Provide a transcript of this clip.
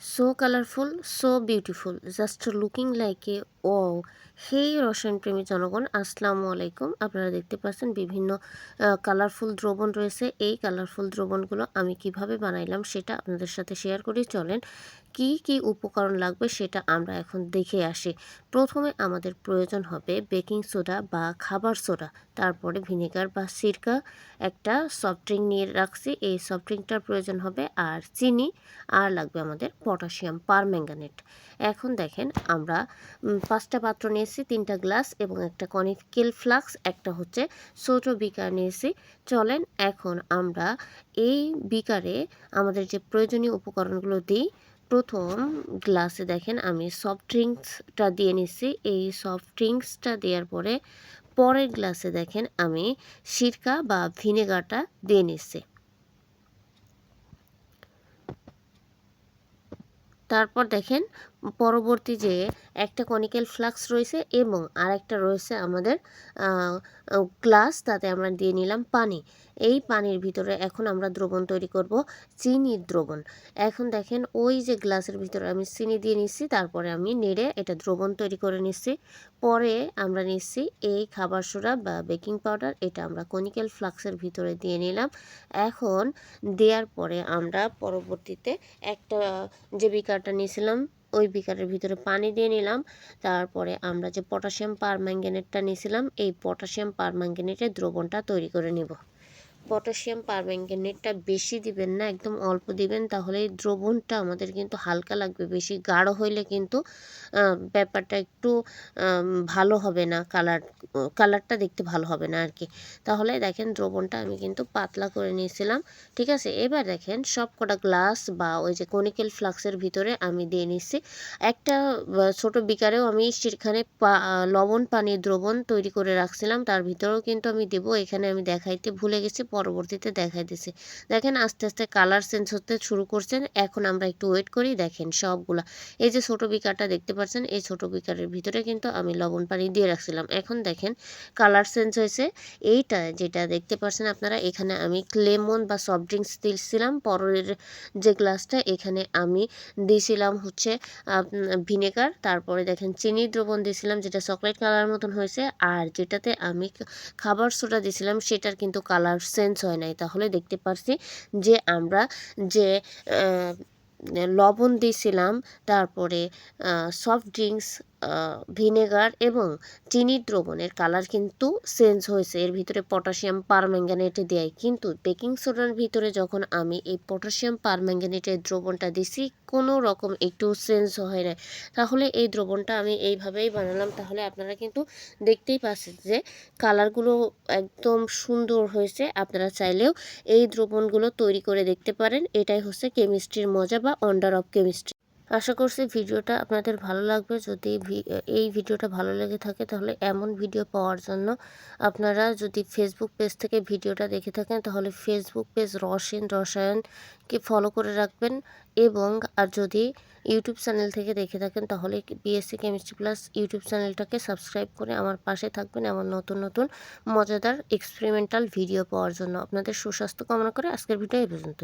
So colorful, so beautiful, just looking like a wow. হেই রসায়ন প্রেমী জনগণ, আসসালামু আলাইকুম। আপনারা দেখতে পাচ্ছেন বিভিন্ন কালারফুল দ্রবণ রয়েছে। এই কালারফুল দ্রবণগুলো আমি কিভাবে বানাইলাম সেটা আপনাদের সাথে শেয়ার করি। চলেন কি কি উপকরণ লাগবে সেটা আমরা এখন দেখে আসি। প্রথমে আমাদের প্রয়োজন হবে বেকিং সোডা বা খাবার সোডা, তারপরে ভিনেগার বা সিরকা, একটা সফট ড্রিঙ্ক নিয়ে রাখছি, এই সফট ড্রিঙ্কটার প্রয়োজন হবে, আর চিনি, আর লাগবে আমাদের পটাশিয়াম পারম্যাঙ্গানেট। এখন দেখেন আমরা 5টা পাত্র নিয়েছি, 3টা গ্লাস এবং একটা কনিক্যাল ফ্লাস্ক, একটা হচ্ছে ছোট বিকার নিয়েছি। চলেন এখন আমরা এই বিকারে আমাদের যে প্রয়োজনীয় উপকরণগুলো দিই। প্রথম গ্লাসে দেখেন আমি সফট ড্রিঙ্কসটা দিয়ে নিচ্ছি। এই সফট ড্রিঙ্কসটা দেওয়ার পরে পরের গ্লাসে দেখেন আমি সিরকা বা ভিনেগারটা দিয়ে নিচ্ছি। তারপর দেখেন পরবর্তী যে একটা কনিক্যাল ফ্লাস্ক রয়েছে এবং আরেকটা রয়েছে আমাদের গ্লাস, তাতে আমরা দিয়ে নিলাম পানি। এই পানির ভিতরে এখন আমরা দ্রবণ তৈরি করব, চিনির দ্রবণ। এখন দেখেন ওই যে গ্লাসের ভিতরে আমি চিনি দিয়ে নিচ্ছি, তারপরে আমি নেড়ে এটা দ্রবণ তৈরি করে নিচ্ছি। পরে আমরা নিচ্ছি এই খাবার সোডা বা বেকিং পাউডার, এটা আমরা কনিক্যাল ফ্লাস্কের ভিতরে দিয়ে নিলাম। এখন দেওয়ার পরে আমরা পরবর্তীতে একটা যে বিকারটা নিয়েছিলাম ওই বিকারের ভিতরে পানি দিয়ে নিলাম। তারপরে আমরা যে পটাশিয়াম পারম্যাঙ্গানেটটা নিয়েছিলাম, এই পটাশিয়াম পারম্যাঙ্গানেটের দ্রবণটা তৈরি করে নিব। পটাশিয়াম পারম্যাঙ্গানেটটা বেশি দিবেন না, একদম অল্প দিবেন, তাহলে এই দ্রবণটা আমাদের কিন্তু হালকা লাগবে। বেশি গাঢ় হইলে কিন্তু ব্যাপারটা একটু ভালো হবে না, কালারটা দেখতে ভালো হবে না আর কি। তাহলে দেখেন দ্রবণটা আমি কিন্তু পাতলা করে নিয়েছিলাম। ঠিক আছে, এবার দেখেন সব কটা গ্লাস বা ওই যে কনিক্যাল ফ্লাস্কের ভিতরে আমি দিয়ে নিচ্ছি। একটা ছোট বিকারেও আমি সেখানে লবণ পানির দ্রবণ তৈরি করে রাখছিলাম, তার ভিতরেও কিন্তু আমি দেবো। এখানে আমি দেখাইতে ভুলে গেছি, পরবর্তীতে দেখাই দিছি। দেখেন আস্তে আস্তে কালার চেঞ্জ হতে শুরু করছেন। এখন আমরা একটু ওয়েট করি। দেখেন সবগুলা, এই যে ছোট বিকারটা দেখতে পাচ্ছেন, এই ছোট বিকারের ভিতরে কিন্তু আমি লবণ পানি দিয়ে রাখছিলাম। এখন দেখেন কালার চেঞ্জ হয়েছে। এইটা যেটা দেখতে পাচ্ছেন আপনারা, এখানে আমি লেমন বা সফট ড্রিঙ্কস দিয়েছিলাম। পরের যে গ্লাসটা, এখানে আমি দিয়েছিলাম হচ্ছে ভিনেগার। তারপরে দেখেন চিনির দ্রবণ দিয়েছিলাম, যেটা চকলেট কালার মতন হয়েছে। আর যেটাতে আমি খাবার সোডা দিয়েছিলাম সেটার কিন্তু কালার চেঞ্জ হয় নাই। তাহলে দেখতে পারছি যে আমরা যে লবণ দিয়েছিলাম, তারপরে সফট ড্রিঙ্কস, ভিনেগার এবং চিনির দ্রবণের কালার কিন্তু চেঞ্জ হয়েছে। এর ভিতরে পটাশিয়াম পারম্যাঙ্গানেট দেয়, কিন্তু বেকিং সোডার ভিতরে যখন আমি এই পটাশিয়াম পারম্যাঙ্গানেটের দ্রবণটা দিছি, কোনো রকম একটু চেঞ্জ হয় না। তাহলে এই দ্রবণটা আমি এইভাবেই বানালাম। তাহলে আপনারা কিন্তু দেখতেই পাচ্ছেন যে কালারগুলো একদম সুন্দর হয়েছে। আপনারা চাইলেও এই দ্রবণগুলো তৈরি করে দেখতে পারেন। এটাই হচ্ছে কেমিস্ট্রির মজা বা ওয়ান্ডার অফ কেমিস্ট্রি। আশা করছি ভিডিওটা আপনাদের ভালো লাগবে। যদি এই ভিডিওটা ভালো লেগে থাকে তাহলে এমন ভিডিও পাওয়ার জন্য আপনারা যদি ফেসবুক পেজ থেকে ভিডিওটা দেখে থাকেন তাহলে ফেসবুক পেজ রসায়নকে ফলো করে রাখবেন। এবং আর যদি ইউটিউব চ্যানেল থেকে দেখে থাকেন তাহলে বিএসসি কেমিস্ট্রি প্লাস ইউটিউব চ্যানেলটাকে সাবস্ক্রাইব করে আমার পাশে থাকবেন এমন নতুন নতুন মজাদার এক্সপেরিমেন্টাল ভিডিও পাওয়ার জন্য। আপনাদের সুস্বাস্থ্য কামনা করে আজকের ভিডিও এই পর্যন্তই।